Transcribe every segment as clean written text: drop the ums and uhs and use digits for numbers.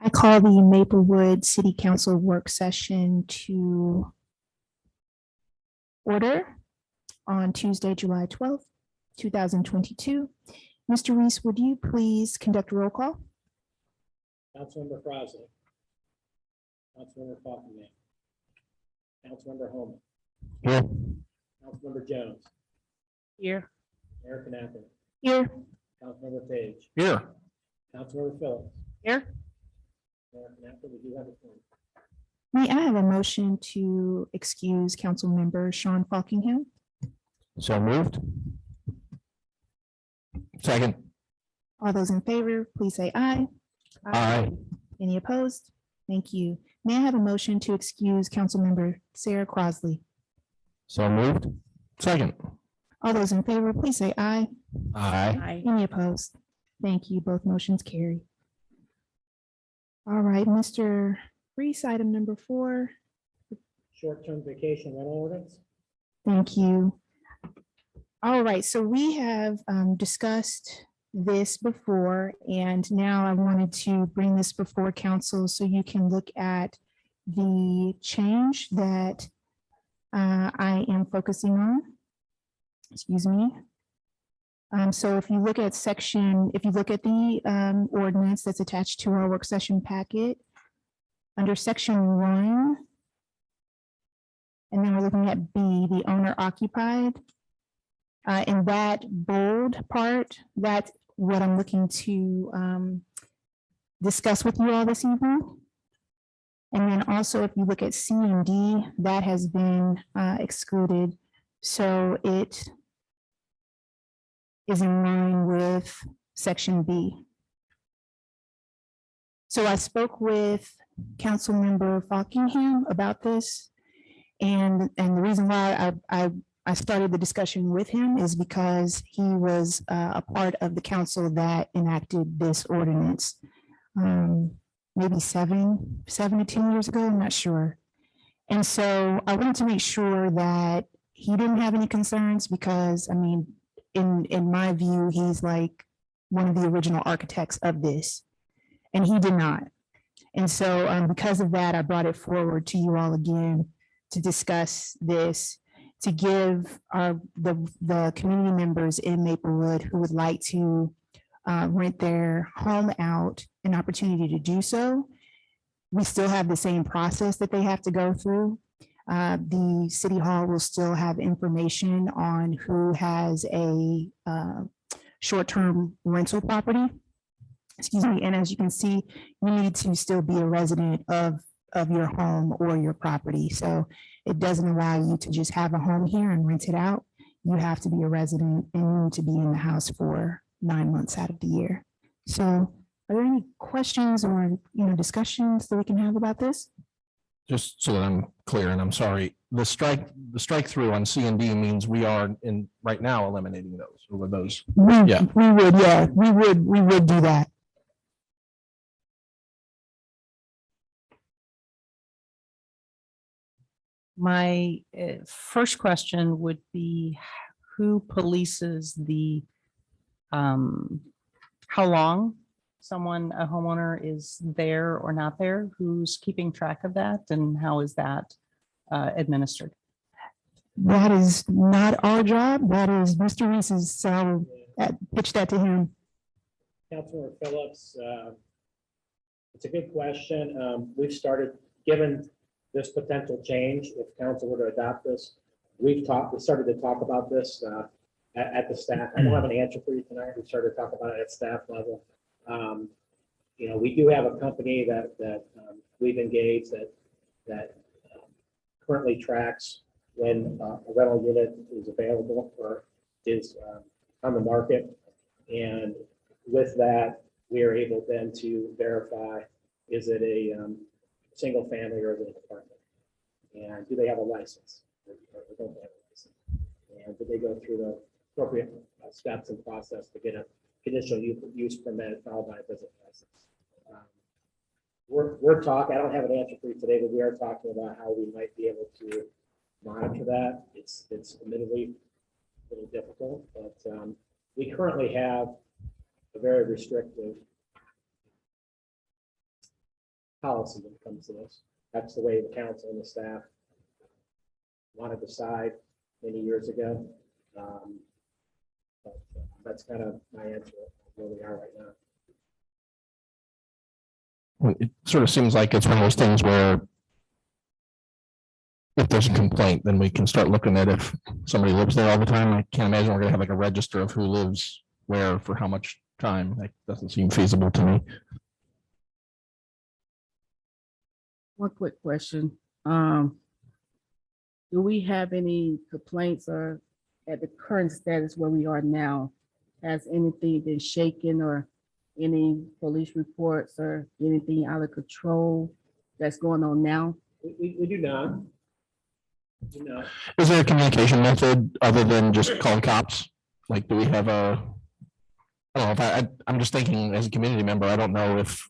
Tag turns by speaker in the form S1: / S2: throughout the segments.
S1: I call the Maplewood City Council work session to order on Tuesday, July 12th, 2022. Mr. Reese, would you please conduct a roll call?
S2: Councilmember Crossley. Councilmember Fockingham. Councilmember Holman.
S3: Here.
S2: Councilmember Jones.
S4: Here.
S2: Mayor Knappen.
S1: Here.
S2: Councilmember Page.
S3: Here.
S2: Councilmember Phillips.
S4: Here.
S2: Mayor Knappen, we do have a point.
S1: May I have a motion to excuse Councilmember Sean Fockingham?
S3: So moved. Second.
S1: All those in favor, please say aye.
S3: Aye.
S1: Any opposed? Thank you. May I have a motion to excuse Councilmember Sarah Crossley?
S3: So moved. Second.
S1: All those in favor, please say aye.
S3: Aye.
S4: Aye.
S1: Any opposed? Thank you. Both motions carry. All right, Mr. Reese, item number 4.
S2: Short-term vacation rental ordinance.
S1: Thank you. All right, so we have discussed this before, and now I wanted to bring this before council so you can look at the change that I am focusing on. Excuse me. So if you look at the ordinance that's attached to our work session packet, under section 1, and then we're looking at B, the owner occupied. In that bold part, that's what I'm looking to discuss with you all this evening. And then also, if you look at C and D, that has been excluded. So it is in line with section B. So I spoke with Councilmember Fockingham about this. And the reason why I started the discussion with him is because he was a part of the council that enacted this ordinance. Maybe 7 to 10 years ago, I'm not sure. And so I wanted to make sure that he didn't have any concerns because, I mean, in my view, he's like one of the original architects of this, and he did not. And so because of that, I brought it forward to you all again to discuss this, to give the community members in Maplewood who would like to rent their home out an opportunity to do so. We still have the same process that they have to go through. The city hall will still have information on who has a short-term rental property. Excuse me. And as you can see, you need to still be a resident of your home or your property. So it doesn't allow you to just have a home here and rent it out. You have to be a resident and you need to be in the house for 9 months out of the year. So are there any questions or discussions that we can have about this?
S3: Just so that I'm clear, and I'm sorry, the strike through on C and D means we are right now eliminating those over those. Yeah.
S1: We would do that.
S4: My first question would be, who polices the, how long a homeowner is there or not there? Who's keeping track of that, and how is that administered?
S1: That is not our job. That is Mr. Reese's. So pitch that to him.
S2: Councilmember Phillips, it's a good question. We've started, given this potential change, if council were to adopt this, we started to talk about this at the staff. I don't have an answer for you tonight. We started to talk about it at staff level. We do have a company that we've engaged that currently tracks when a rental unit is available or is on the market. And with that, we are able then to verify, is it a single family or is it an apartment? And do they have a license? Or don't they have a license? And do they go through the appropriate steps and process to get a conditional use permit followed by a business license? We're talking, I don't have an answer for you today, but we are talking about how we might be able to monitor that. It's admittedly a little difficult, but we currently have a very restrictive policy when it comes to this. That's the way the council and the staff want to decide many years ago. But that's kind of my answer where we are right now.
S3: Well, it sort of seems like it's one of those things where if there's a complaint, then we can start looking at if somebody lives there all the time. I can't imagine we're gonna have like a register of who lives where for how much time. That doesn't seem feasible to me.
S5: One quick question. Do we have any complaints or at the current status where we are now? Has anything been shaken or any police reports or anything out of control that's going on now?
S2: We do not. We do not.
S3: Is there a communication method other than just calling cops? Like, do we have a? I don't know if I'm just thinking as a community member, I don't know if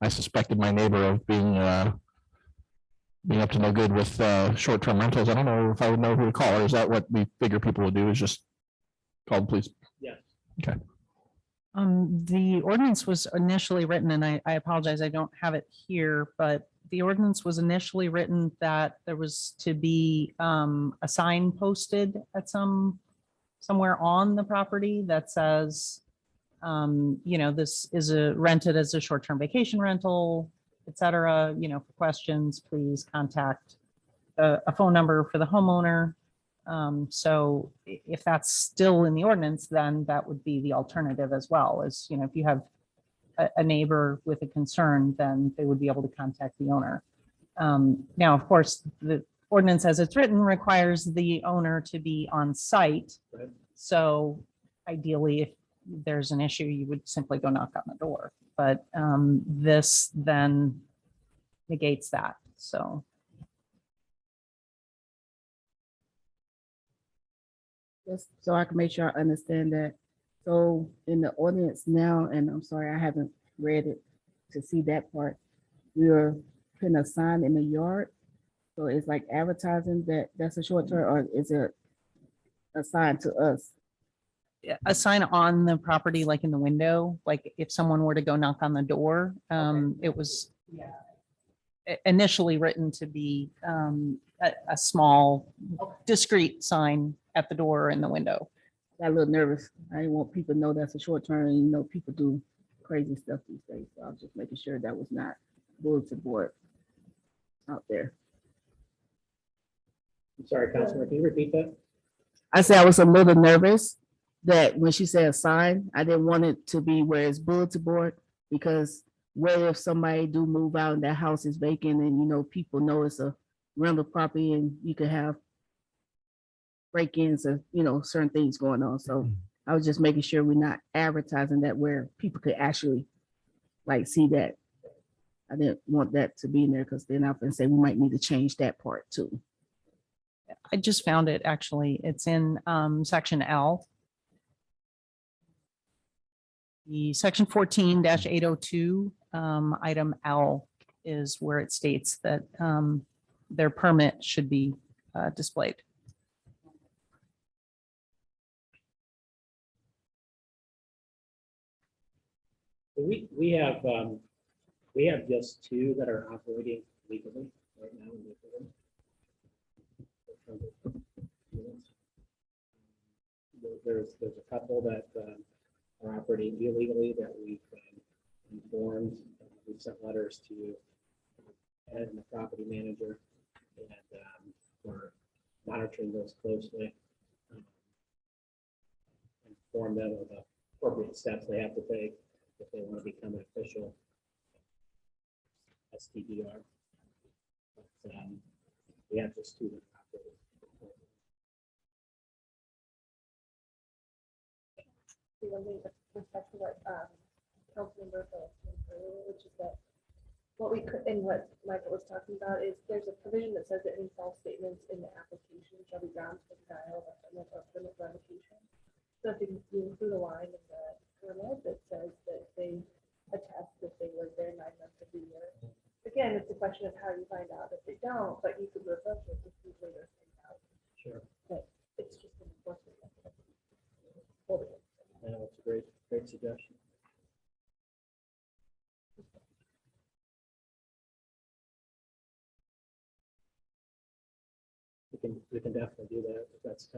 S3: I suspected my neighbor of being up to no good with short-term rentals. I don't know if I would know who to call. Or is that what we figure people would do is just call the police?
S2: Yes.
S4: The ordinance was initially written, and I apologize, I don't have it here, but the ordinance was initially written that there was to be a sign posted at somewhere on the property that says, this is rented as a short-term vacation rental, et cetera, for questions, please contact a phone number for the homeowner. So if that's still in the ordinance, then that would be the alternative as well, as, if you have a neighbor with a concern, then they would be able to contact the owner. Now, of course, the ordinance as it's written requires the owner to be on site.
S2: Right.
S4: So ideally, if there's an issue, you would simply go knock on the door. But this then negates that, so.
S5: Just so I can make sure I understand that. So in the ordinance now, and I'm sorry, I haven't read it to see that part. We're putting a sign in the yard. So it's like advertising that's a short term, or is it a sign to us?
S4: A sign on the property, like in the window, like if someone were to go knock on the door, it was initially written to be a small discreet sign at the door or in the window.
S5: Got a little nervous. I didn't want people to know that's a short term, and people do crazy stuff these days. So I was just making sure that was not bulletin board out there.
S2: I'm sorry, Councilman, can you repeat that?
S5: I said I was a little nervous that when she said a sign, I didn't want it to be where it's bulletin board, because what if somebody do move out and that house is vacant and people know it's a rental property and you could have break-ins or certain things going on. So I was just making sure we're not advertising that where people could actually see that. I didn't want that to be in there, because then I can say we might need to change that part too.
S4: I just found it, actually. It's in section L. The section 14-802, item L is where it states that their permit should be displayed.
S2: We have just two that are operating legally right now. There's a couple that are operating illegally that we've informed. We've sent letters to Ed and the property manager, and we're monitoring those closely. Inform them of the appropriate steps they have to take if they want to become an official STDR. But, we have just two that are operating.
S6: One thing with respect to what Councilmember Phillips mentioned earlier, which is that what we could, and what Michael was talking about, is there's a provision that says that any false statements in the application shall be grounds for denial of permit revocation. So if you include a line in the permit that says that they attest that they were there 9 months of the year. Again, it's a question of how you find out if they don't, but you could revoke it if you later find out.
S2: Sure.
S6: But it's just an enforcement mechanism.
S2: Yeah, that's a great suggestion. we can definitely do that if that's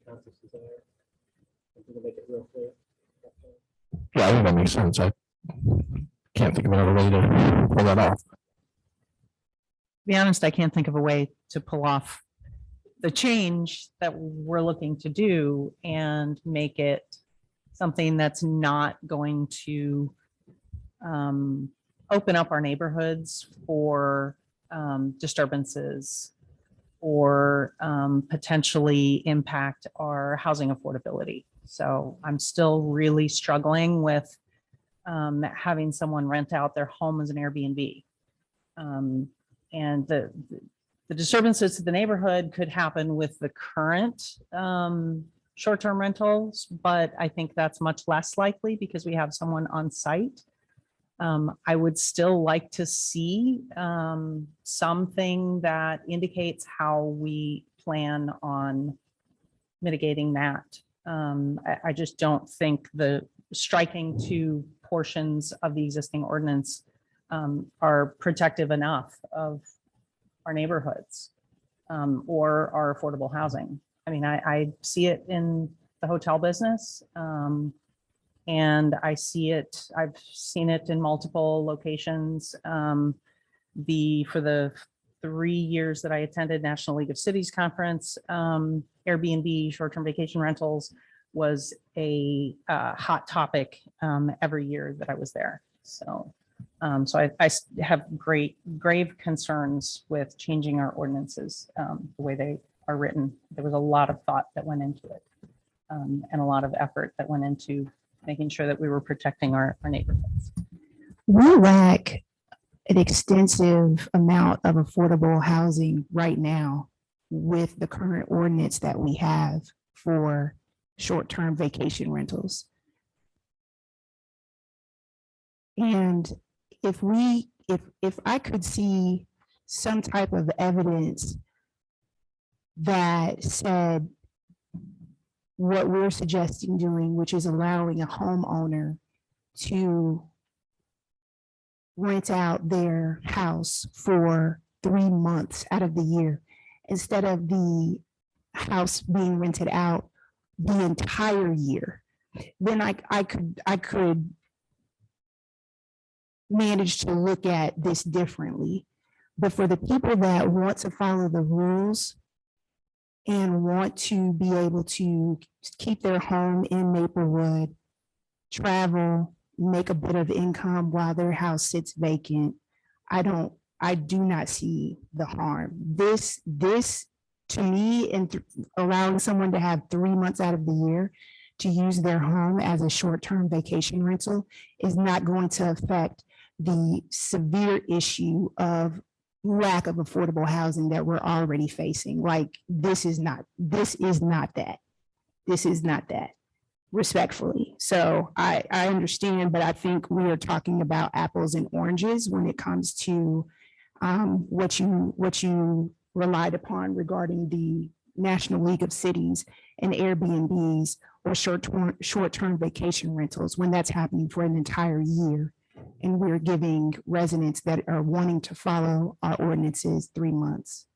S2: council's desire. And we can make it real clear.
S3: Yeah, I think that makes sense. I can't think of another way to pull that off.
S4: To be honest, I can't think of a way to pull off the change that we're looking to do and make it something that's not going to open up our neighborhoods for disturbances or potentially impact our housing affordability. So I'm still really struggling with having someone rent out their home as an Airbnb. And the disturbances to the neighborhood could happen with the current short-term rentals, but I think that's much less likely because we have someone on site. I would still like to see something that indicates how we plan on mitigating that. I just don't think the striking two portions of the existing ordinance are protective enough of our neighborhoods or our affordable housing. I mean, I see it in the hotel business. And I see it, I've seen it in multiple locations. For the 3 years that I attended National League of Cities Conference, Airbnb, short-term vacation rentals was a hot topic every year that I was there. So I have grave concerns with changing our ordinances the way they are written. There was a lot of thought that went into it and a lot of effort that went into making sure that we were protecting our neighborhoods.
S1: We lack an extensive amount of affordable housing right now with the current ordinance that we have for short-term vacation rentals. And if I could see some type of evidence that said what we're suggesting doing, which is allowing a homeowner to rent out their house for 3 months out of the year, instead of the house being rented out the entire year, then I could manage to look at this differently. But for the people that want to follow the rules and want to be able to keep their home in Maplewood, travel, make a bit of income while their house sits vacant, I do not see the harm. This to me, and allowing someone to have 3 months out of the year to use their home as a short-term vacation rental is not going to affect the severe issue of lack of affordable housing that we're already facing. Like, this is not that, respectfully. So I understand, but I think we are talking about apples and oranges when it comes to what you relied upon regarding the National League of Cities and Airbnbs or short-term vacation rentals, when that's happening for an entire year. And we're giving residents that are wanting to follow our ordinances 3 months.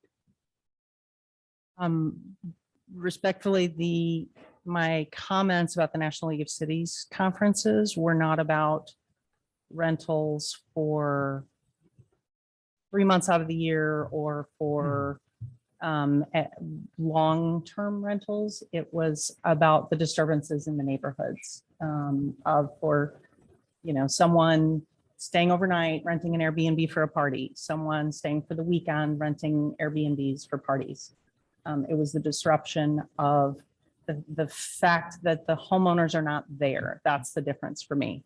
S4: Respectfully, my comments about the National League of Cities conferences were not about rentals for 3 months out of the year or for long-term rentals. It was about the disturbances in the neighborhoods for someone staying overnight, renting an Airbnb for a party, someone staying for the weekend, renting Airbnbs for parties. It was the disruption of the fact that the homeowners are not there. That's the difference for me.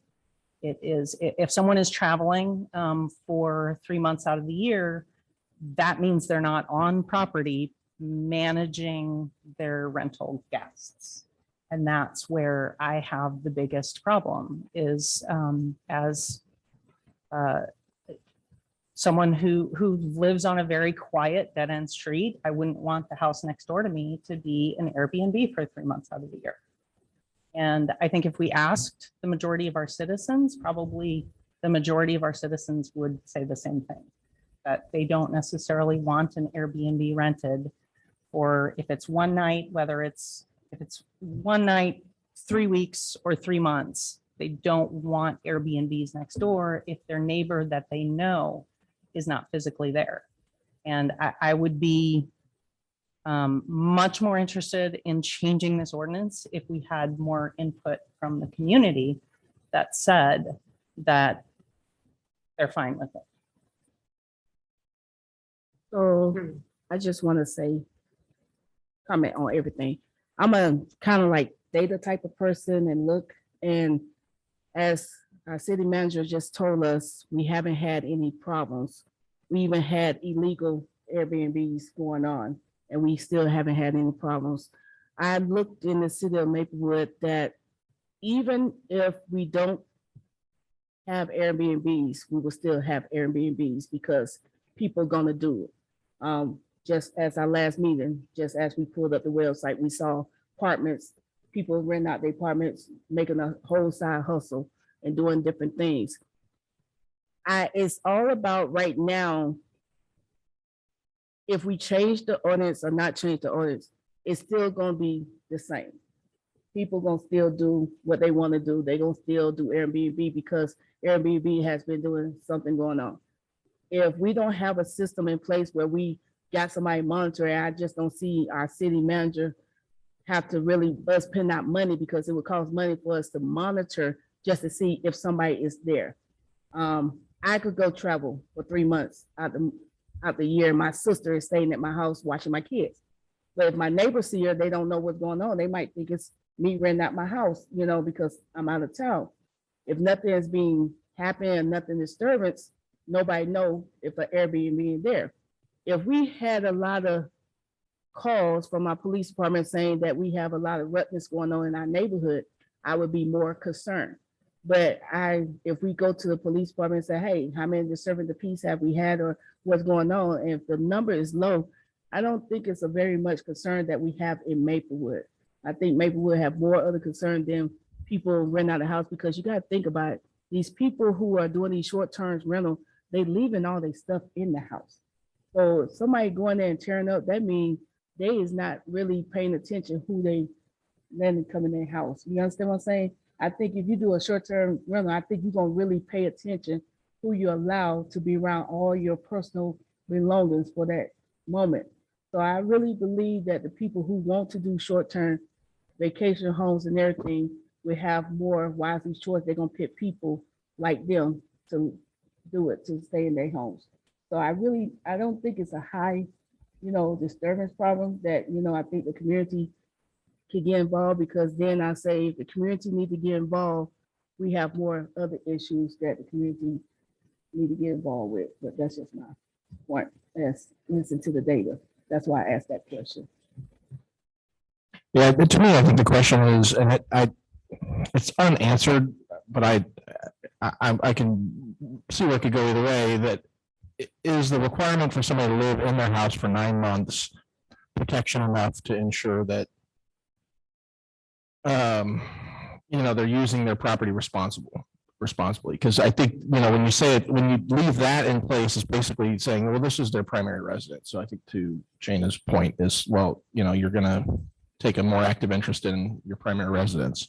S4: It is, if someone is traveling for 3 months out of the year, that means they're not on property managing their rental guests. And that's where I have the biggest problem is as someone who lives on a very quiet dead end street, I wouldn't want the house next door to me to be an Airbnb for 3 months out of the year. And I think if we asked the majority of our citizens, probably the majority of our citizens would say the same thing, that they don't necessarily want an Airbnb rented or if it's one night, if it's one night, 3 weeks or 3 months, they don't want Airbnbs next door if their neighbor that they know is not physically there. And I would be much more interested in changing this ordinance if we had more input from the community that said that they're fine with it.
S5: So I just want to say, comment on everything. I'm a kind of like data type of person and look, and as our city manager just told us, we haven't had any problems. We even had illegal Airbnbs going on, and we still haven't had any problems. I looked in the city of Maplewood that even if we don't have Airbnbs, we will still have Airbnbs because people are gonna do it. Just as our last meeting, just as we pulled up the website, we saw apartments, people rent out their apartments, making a whole side hustle and doing different things. It's all about right now, if we change the ordinance or not change the ordinance, it's still gonna be the same. People gonna still do what they wanna do. They gonna still do Airbnb because Airbnb has been doing something going on. If we don't have a system in place where we got somebody monitoring, I just don't see our city manager have to really us spend out money because it would cost money for us to monitor just to see if somebody is there. I could go travel for 3 months out the year. My sister is staying at my house watching my kids. But if my neighbors see her, they don't know what's going on. They might think it's me renting out my house, because I'm out of town. If nothing is being happening, nothing disturbance, nobody know if an Airbnb is there. If we had a lot of calls from our police department saying that we have a lot of ruckus going on in our neighborhood, I would be more concerned. But if we go to the police department and say, hey, how many disturbing the peace have we had or what's going on? And if the number is low, I don't think it's a very much concern that we have in Maplewood. I think Maplewood have more other concern than people rent out a house, because you got to think about it. These people who are doing these short-term rental, they leaving all their stuff in the house. So if somebody going there and tearing up, that means they is not really paying attention who they letting come in their house. You understand what I'm saying? I think if you do a short-term rental, I think you're gonna really pay attention who you allow to be around all your personal belongings for that moment. So I really believe that the people who want to do short-term vacation homes and everything will have more wisely choice. They're gonna pick people like them to do it, to stay in their homes. So I don't think it's a high, disturbance problem that, I think the community could get involved, because then I say if the community need to get involved, we have more other issues that the community need to get involved with. But that's just my point. As listen to the data. That's why I asked that question.
S3: Yeah, but to me, I think the question is, and it's unanswered, but I can see where it could go either way, that is the requirement for somebody to live in their house for 9 months protection enough to ensure that they're using their property responsibly. Because I think, when you say it, when you leave that in place, it's basically saying, well, this is their primary residence. So I think to Shayna's point is, well, you're going to take a more active interest in your primary residence.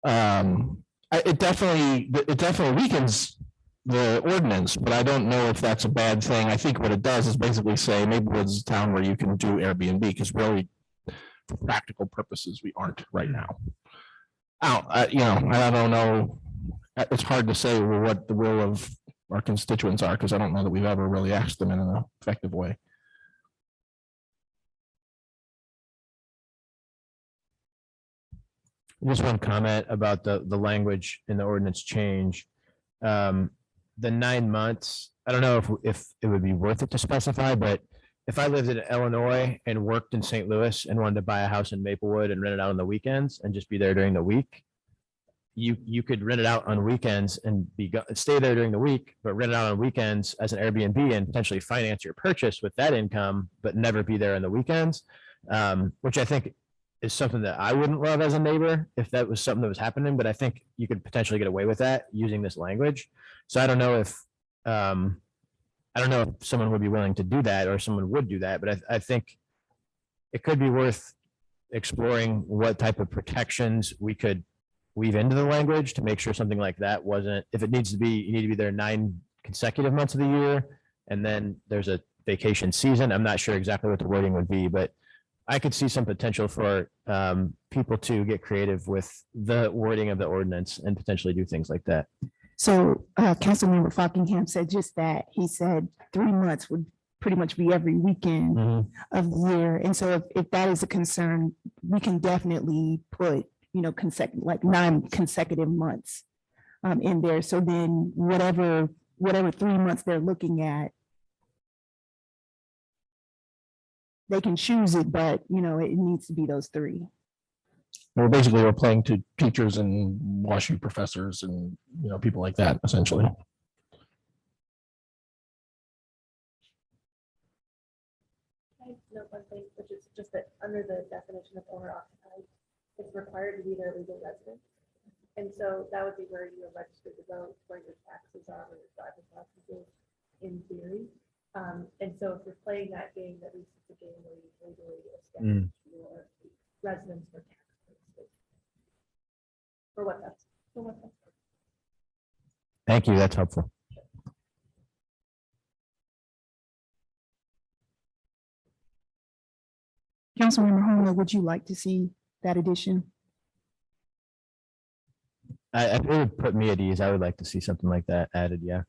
S3: It definitely weakens the ordinance, but I don't know if that's a bad thing. I think what it does is basically say Maplewood's a town where you can do Airbnb, because really, for practical purposes, we aren't right now. I don't know. It's hard to say what the will of our constituents are, because I don't know that we've ever really asked them in an effective way.
S7: Just one comment about the language in the ordinance change. The 9 months, I don't know if it would be worth it to specify, but if I lived in Illinois and worked in St. Louis and wanted to buy a house in Maplewood and rent it out on the weekends and just be there during the week, you could rent it out on weekends and stay there during the week, but rent it out on weekends as an Airbnb and potentially finance your purchase with that income, but never be there on the weekends, which I think is something that I wouldn't love as a neighbor if that was something that was happening, but I think you could potentially get away with that using this language. So I don't know if someone would be willing to do that or someone would do that, but I think it could be worth exploring what type of protections we could weave into the language to make sure something like that wasn't, if it needs to be, you need to be there 9 consecutive months of the year, and then there's a vacation season. I'm not sure exactly what the wording would be, but I could see some potential for people to get creative with the wording of the ordinance and potentially do things like that.
S1: So Councilmember Fockingham said just that. He said 3 months would pretty much be every weekend of the year. And so if that is a concern, we can definitely put, like 9 consecutive months in there. So then whatever 3 months they're looking at, they can choose it, but it needs to be those 3.
S3: Well, basically, we're playing to teachers and WashU professors and, people like that, essentially.
S6: I note one thing, which is just that under the definition of owner occupied, it's required to be their legal residence. And so that would be where you are registered to vote, where your taxes are, where your driver's license is, in theory. And so if you're playing that game, that least it's a game where you legally establish your residence for tax purposes. For what that's.
S7: Thank you. That's helpful.
S1: Councilmember Homer, would you like to see that addition?
S7: It would put me at ease. I would like to see something like that added. Yeah.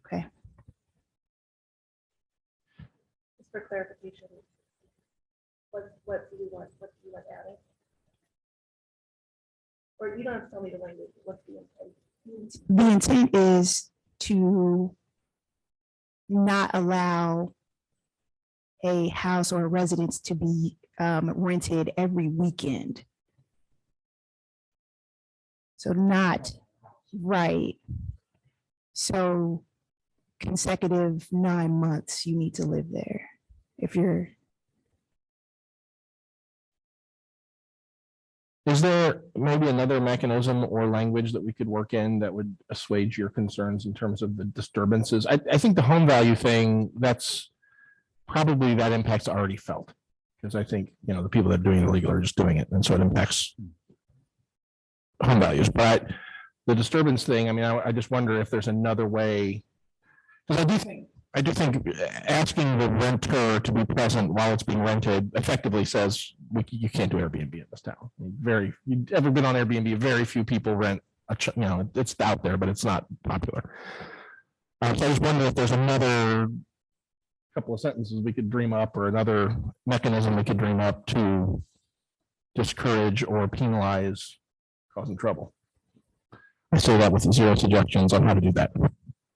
S1: Okay.
S6: Just for clarification, what do you want added? Or you don't have to tell me the language, what's the intent?
S1: The intent is to not allow a house or a residence to be rented every weekend. So not right. So consecutive 9 months, you need to live there. If you're.
S3: Is there maybe another mechanism or language that we could work in that would assuage your concerns in terms of the disturbances? I think the home value thing, that's probably that impact's already felt. Because I think, the people that are doing it illegal are just doing it. And so it impacts home values. But the disturbance thing, I just wonder if there's another way. Because I do think asking the renter to be present while it's being rented effectively says you can't do Airbnb in this town. You've ever been on Airbnb? Very few people rent it's out there, but it's not popular. So I just wonder if there's another couple of sentences we could dream up or another mechanism we could dream up to discourage or penalize causing trouble. I say that with 0 suggestions on how to do that.
S6: Can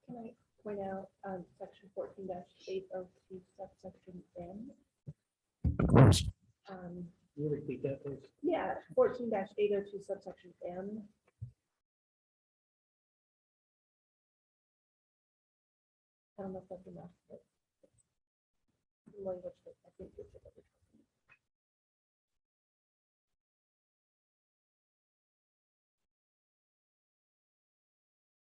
S6: I point out section 14-802 subsection N?
S3: Of course.
S2: Can you repeat that, please?
S6: Yeah, 14-802 subsection M. I don't know if that's enough, but language that I think is what we're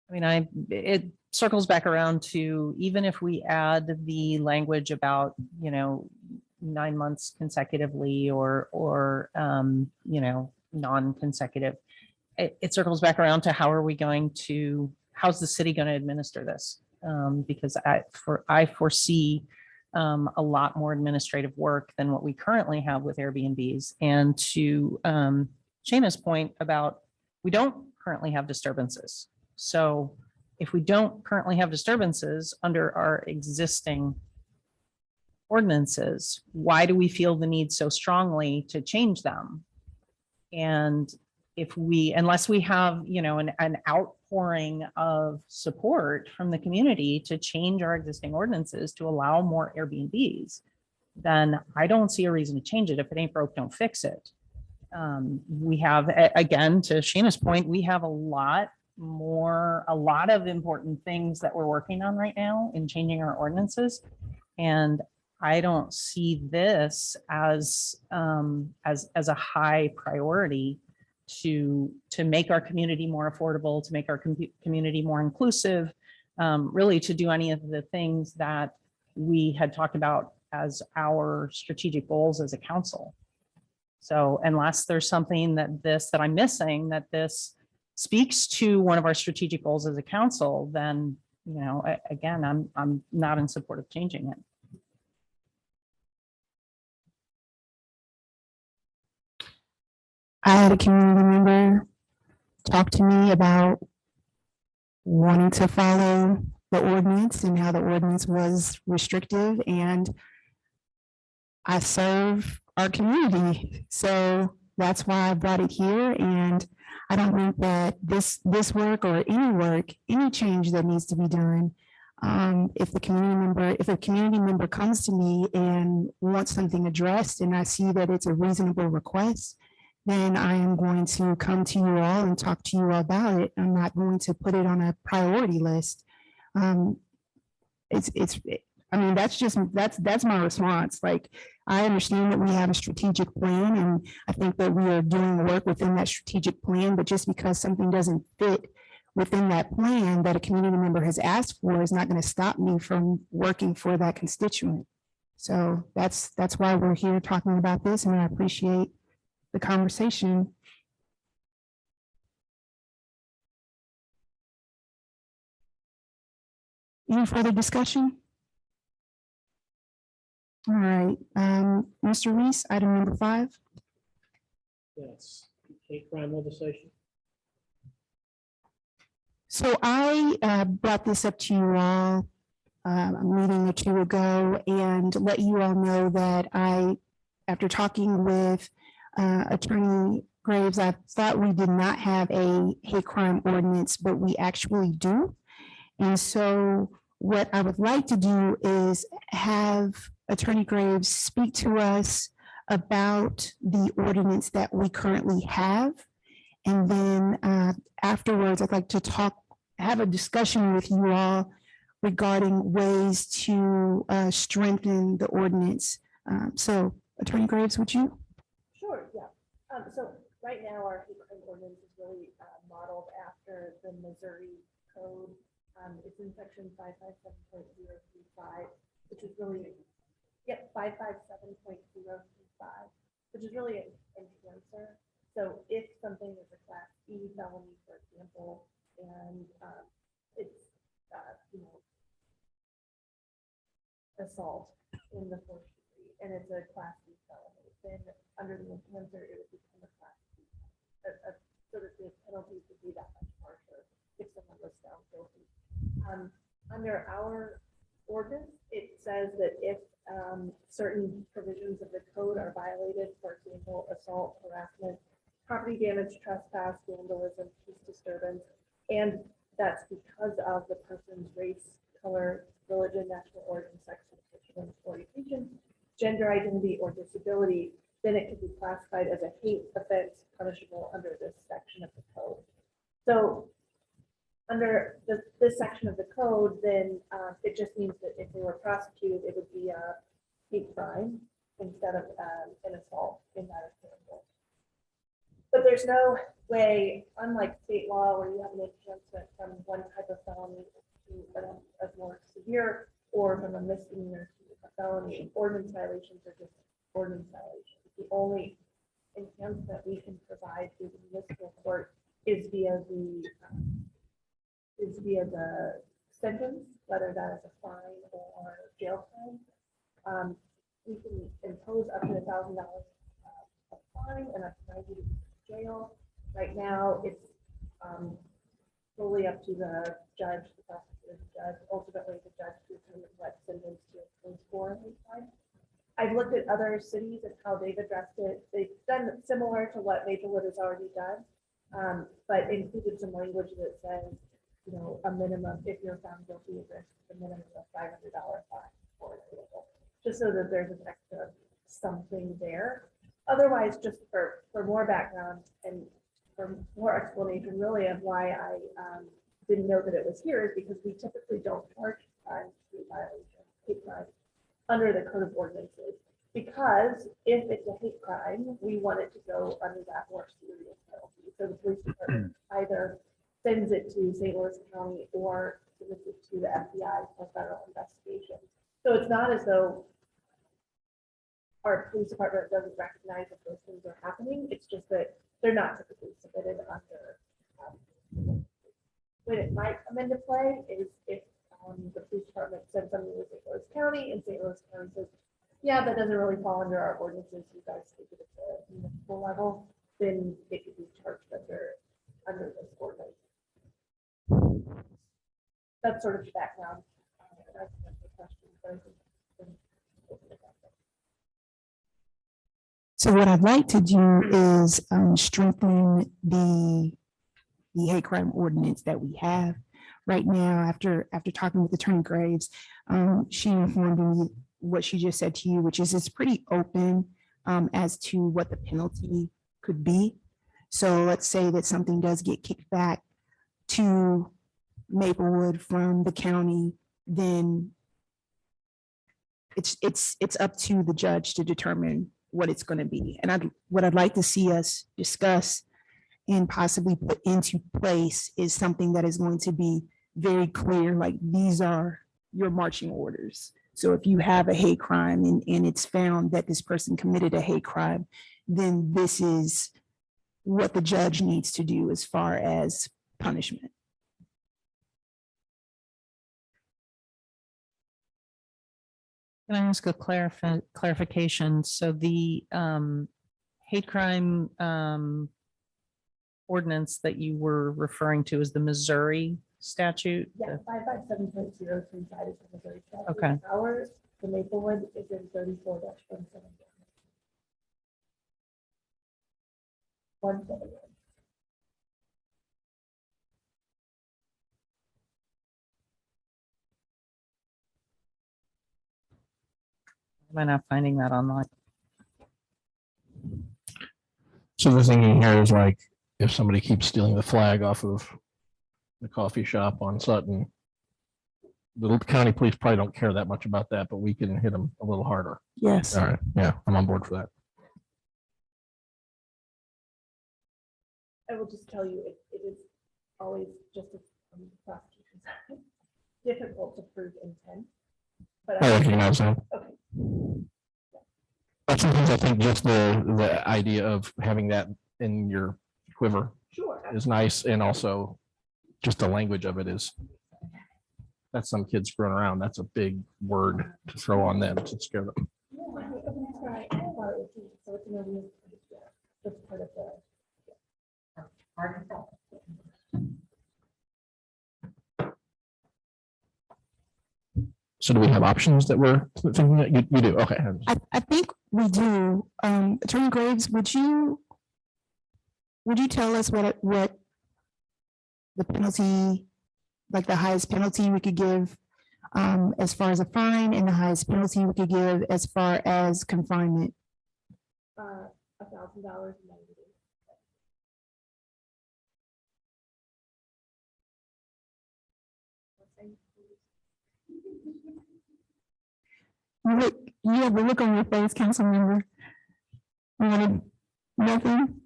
S6: talking about.
S4: It circles back around to, even if we add the language about, 9 months consecutively or non-consecutive, it circles back around to how's the city going to administer this? Because I foresee a lot more administrative work than what we currently have with Airbnbs. And to Shayna's point about, we don't currently have disturbances. So if we don't currently have disturbances under our existing ordinances, why do we feel the need so strongly to change them? And unless we have, an outpouring of support from the community to change our existing ordinances to allow more Airbnbs, then I don't see a reason to change it. If it ain't broke, don't fix it. We have, again, to Shayna's point, we have a lot of important things that we're working on right now in changing our ordinances. And I don't see this as a high priority to make our community more affordable, to make our community more inclusive, really to do any of the things that we had talked about as our strategic goals as a council. So unless there's something that I'm missing, that this speaks to one of our strategic goals as a council, then, again, I'm not in support of changing it.
S1: I had a community member talk to me about wanting to follow the ordinance and how the ordinance was restrictive, and I serve our community. So that's why I brought it here. And I don't think that this work or any change that needs to be done, if a community member comes to me and wants something addressed and I see that it's a reasonable request, then I am going to come to you all and talk to you all about it. I'm not going to put it on a priority list. That's my response. Like, I understand that we have a strategic plan, and I think that we are doing work within that strategic plan, but just because something doesn't fit within that plan that a community member has asked for is not going to stop me from working for that constituent. So that's why we're here talking about this, and I appreciate the conversation. Any further discussion? All right, Mr. Reese, item number 5.
S2: Yes, hate crime legislation.
S1: So I brought this up to you all a meeting or two ago and let you all know that after talking with Attorney Graves, I thought we did not have a hate crime ordinance, but we actually do. And so what I would like to do is have Attorney Graves speak to us about the ordinance that we currently have. And then afterwards, I'd like to have a discussion with you all regarding ways to strengthen the ordinance. So Attorney Graves, would you?
S6: Sure, yeah. So right now, our hate crime ordinance is really modeled after the Missouri code. It's in section 557.035, which is really, 557.035, which is really an enhancer. So if something is a class E felony, for example, and it's, assault in the first degree, and it's a class B felony, then under the enhancer, it would become a class B. So that the penalties would be that much harsher if someone was found guilty. Under our ordinance, it says that if certain provisions of the code are violated, for example, assault, harassment, property damage, trespass, vandalism, peace disturbance, and that's because of the person's race, color, religion, national origin, sex, orientation, gender identity, or disability, then it can be classified as a hate offense punishable under this section of the code. So under this section of the code, then it just means that if they were prosecuted, it would be a hate crime instead of an assault in that example. But there's no way, unlike state law, where you have an enhancement from one type of felony to a more severe, or from a misdemeanor to a felony, ordinance violations are just ordinance violations. The only enhancement we can provide to the municipal court is via the sentence, whether that is a fine or jail time. We can impose up to $1,000 a fine and up to 90 days jail. Right now, it's fully up to the judge, the prosecutor's judge, ultimately the judge to determine what sentence to impose for a crime. I've looked at other cities and how they've addressed it. They've done similar to what Maplewood has already done, but included some language that says, a minimum, if you're found guilty of this, a minimum of $500 fine, for example, just so that there's an extra something there. Otherwise, just for more background and for more explanation, really, of why I didn't know that it was here, is because we typically don't charge crimes, hate crimes, under the code of ordinances, because if it's a hate crime, we want it to go under that more serious penalty. So the police department either sends it to St. Louis County or sends it to the FBI for federal investigation. So it's not as though our police department doesn't recognize that those things are happening. It's just that they're not typically submitted under. When it might come into play is if the police department sends something to St. Louis County and St. Louis County says, yeah, that doesn't really fall under our ordinances. You guys take it at the municipal level, then it could be charged under this ordinance. That's sort of the background. I can answer questions, but I think-
S1: So what I'd like to do is strengthen the hate crime ordinance that we have right now. After talking with Attorney Graves, she informed me what she just said to you, which is it's pretty open as to what the penalty could be. So let's say that something does get kicked back to Maplewood from the county, then it's up to the judge to determine what it's going to be. And what I'd like to see us discuss and possibly put into place is something that is going to be very clear, like these are your marching orders. So if you have a hate crime and it's found that this person committed a hate crime, then this is what the judge needs to do as far as punishment.
S4: Can I ask a clarification? So the hate crime ordinance that you were referring to is the Missouri statute?
S6: Yeah, 557.0 inside is the Missouri statute.
S4: Okay.
S6: Ours, the Maplewood is in 34-171. 171.
S4: Am I not finding that online?
S3: So the thinking here is like, if somebody keeps stealing the flag off of the coffee shop on Sutton, the county police probably don't care that much about that, but we can hit them a little harder.
S1: Yes.
S3: All right, yeah, I'm on board for that.
S6: I will just tell you, it is always just from the prosecution side, difficult to prove intent. But
S3: I recognize that.
S6: Okay.
S3: But sometimes I think just the idea of having that in your quiver
S6: Sure.
S3: is nice, and also just the language of it is, that's some kids throwing around. That's a big word to throw on them to scare them.
S6: So it's no, that's part of the.
S3: So do we have options that we're thinking that you do? Okay.
S1: I think we do. Attorney Graves, would you tell us what the penalty, like the highest penalty we could give as far as a fine, and the highest penalty we could give as far as confinement?
S6: $1,000.
S1: You have a look on your face, council member. You wanted nothing?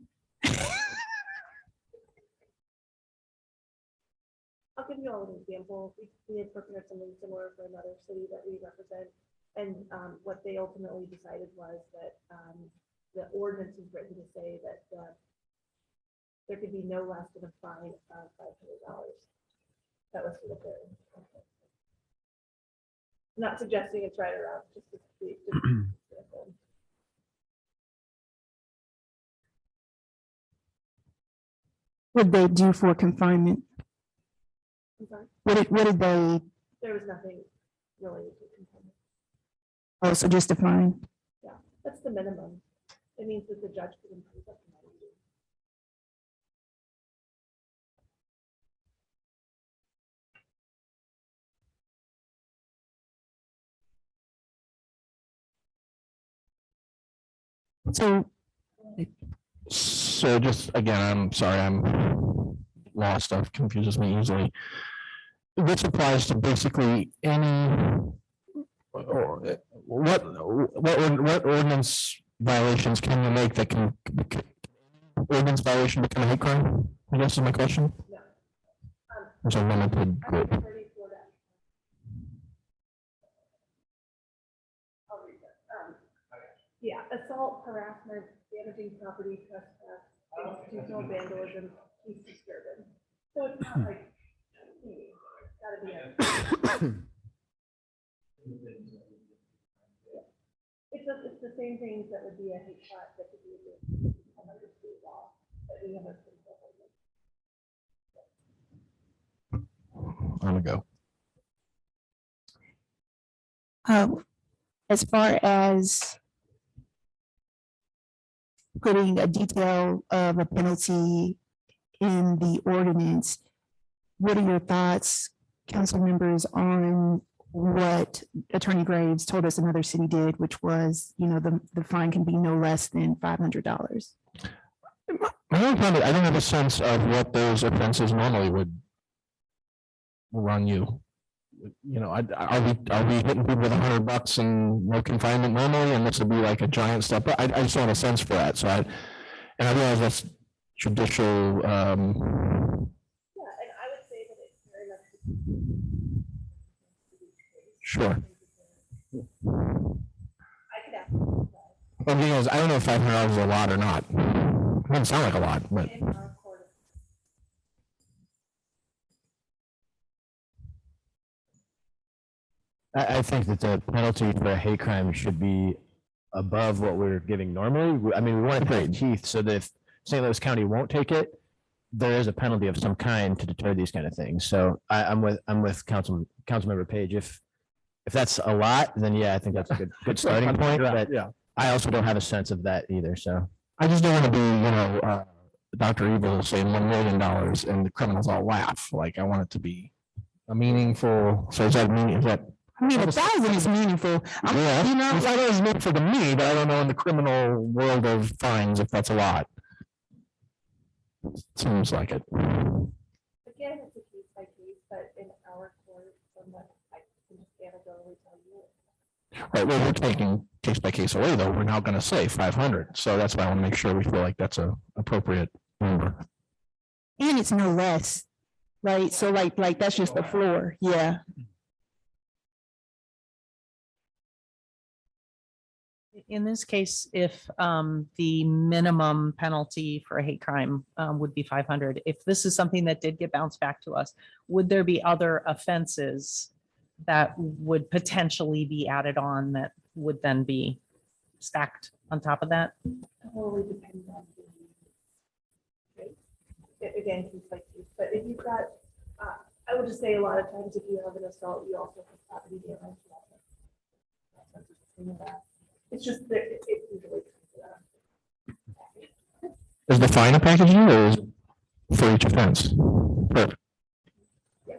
S6: I'll give you all an example. We had prepared something similar for another city that we represent. And what they ultimately decided was that the ordinance is written to say that there could be no less than a fine of $500. That was for the third. Not suggesting it's right or wrong, just to be.
S1: What did they do for confinement?
S6: I'm sorry,
S1: What did they,
S6: there was nothing related to confinement.
S1: oh, so just a fine?
S6: That's the minimum. It means that the judge could impose up to 90 days.
S3: So just, again, I'm sorry, I'm lost. Stuff confuses me easily. This applies to basically any, or what ordinance violations can you make that can ordinance violation become a hate crime? I guess is my question.
S6: No.
S3: There's a limited group.
S6: 34 days. I'll read that. Yeah, assault, harassment, damaging property, trespass, institutional vandalism, peace disturbance. So it's not like, gotta be a. It's the same things that would be a hate crime that could be under state law that we have a.
S3: On the go.
S1: As far as putting a detail of a penalty in the ordinance, what are your thoughts, council members, on what Attorney Graves told us another city did, which was, the fine can be no less than $500?
S3: My only problem, I don't have a sense of what those offenses normally would run you. Are we hitting people with $100 and no confinement normally, and this would be like a giant step up? I just don't have a sense for that. So I realize that's judicial.
S6: Yeah, and I would say that it's very much.
S3: Sure.
S6: I could ask.
S3: Well, the thing is, I don't know if $500 is a lot or not. It doesn't sound like a lot, but
S6: In our court.
S7: I think that the penalty for a hate crime should be above what we're giving normally. I mean, we want it to have teeth so that if St. Louis County won't take it, there is a penalty of some kind to deter these kind of things. So I'm with Councilmember Page. If that's a lot, then yeah, I think that's a good starting point. But
S3: yeah.
S7: I also don't have a sense of that either. So
S3: I just don't want to be, Dr. Evil saying $1 million and the criminals all laugh. Like, I want it to be a meaningful. So is that meaning? Is that?
S1: I mean, 1,000 is meaningful.
S3: Yeah, it's not always meaningful to me, but I don't know in the criminal world of fines if that's a lot. Seems like it.
S6: Again, it's a case by case, but in our court, someone, I can just anecdotally tell you.
S3: Right, well, we're taking case by case away, though. We're now going to say 500. So that's why I want to make sure we feel like that's a appropriate number.
S1: And it's no less, right? So like that's just the floor. Yeah.
S4: In this case, if the minimum penalty for a hate crime would be 500, if this is something that did get bounced back to us, would there be other offenses that would potentially be added on that would then be stacked on top of that?
S6: Totally depends on the case. Again, case by case, but if you've got, I would just say a lot of times if you have an assault, you also have property damage. It's just that it usually comes to that.
S3: Is the fine a package deal or is it for each offense? Perfect.
S6: Yeah.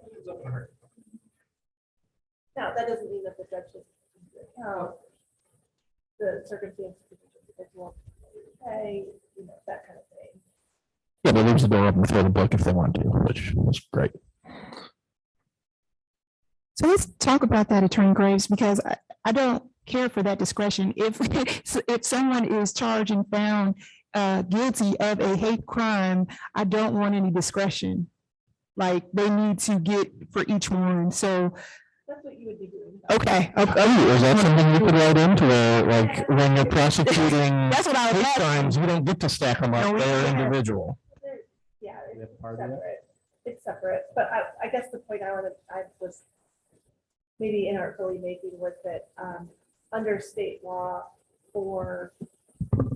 S6: Now, that doesn't mean that the judge doesn't take into account the circumstances of the individual, pay, that kind of thing.
S3: Yeah, but leaves the door open for the book if they want to, which is great.
S1: So let's talk about that, Attorney Graves, because I don't care for that discretion. If someone is charged and found guilty of a hate crime, I don't want any discretion. Like, they need to get for each one. So,
S6: That's what you would be doing.
S1: okay.
S3: Oh, is that something you could write into where, like, when you're prosecuting
S1: That's what I was
S3: hate
S1: asking.
S3: crimes, you don't get to stack them
S1: No,
S3: up.
S1: we
S3: They're
S1: can't.
S3: individual.
S6: Yeah, it's
S7: that part of it?
S6: separate. It's separate, but I guess the point I was maybe inartfully making was that under state law for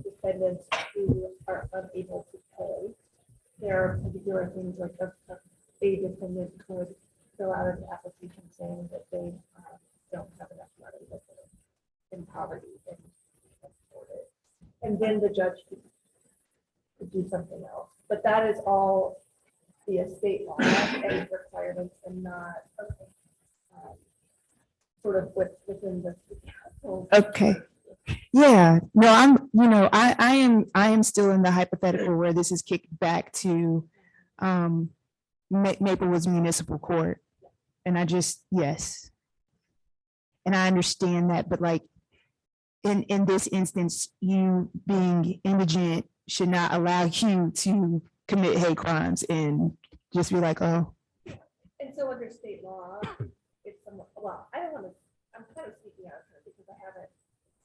S6: defendants who are unable to pay, there are particular things like a defendant could fill out an application saying that they don't have enough money, that they're in poverty and can't afford it. And then the judge could do something else. But that is all via state law and requirements and not sort of within the.
S1: Okay. Yeah, no, I am still in the hypothetical where this is kicked back to Maplewood's municipal court. And yes. And I understand that, but like in this instance, you being indigent should not allow you to commit hate crimes and just be like, oh.
S6: And so under state law, it's somewhat, well, I don't want to, I'm kind of speaking out of turn because I haven't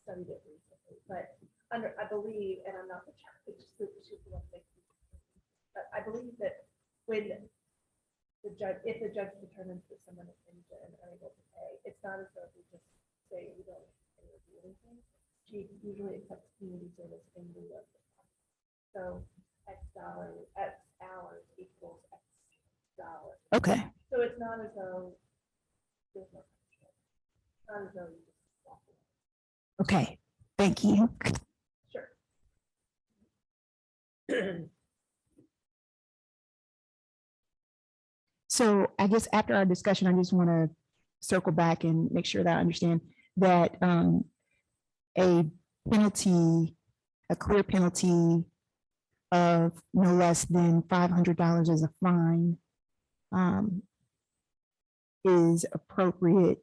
S6: studied it recently. but under, I believe, and I'm not the judge, it's just she's the one that makes these decisions. But I believe that when the judge, if the judge determines that someone is injured and unable to pay, it's not as though we just say we don't pay or do anything. She usually accepts community service in lieu of the fine. So X dollars, X hours equals X dollars.
S1: Okay,
S6: So it's not as though there's no punishment. Not as though you just walk away.
S1: okay, thank you.
S6: Sure.
S1: So I guess after our discussion, I just want to circle back and make sure that I understand that a penalty, a clear penalty of no less than $500 as a fine is appropriate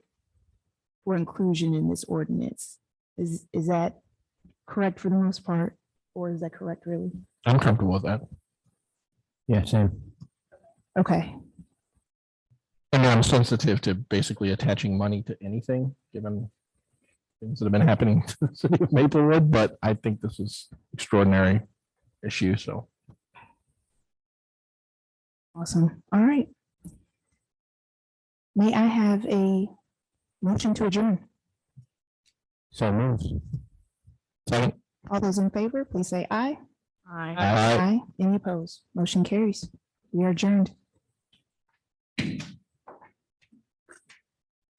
S1: for inclusion in this ordinance. Is that correct for the most part, or is that correct really?
S3: I'm comfortable with that.
S7: Yeah, same.
S1: Okay,
S3: I mean, I'm sensitive to basically attaching money to anything, given things that have been happening to the city of Maplewood, but I think this is extraordinary issue, so.
S1: awesome. All right. May I have a motion to adjourn?
S7: So moves.
S3: Second.
S1: All those in favor, please say aye.
S4: Aye.
S3: Aye.
S1: Any opposed? Motion carries. We are adjourned.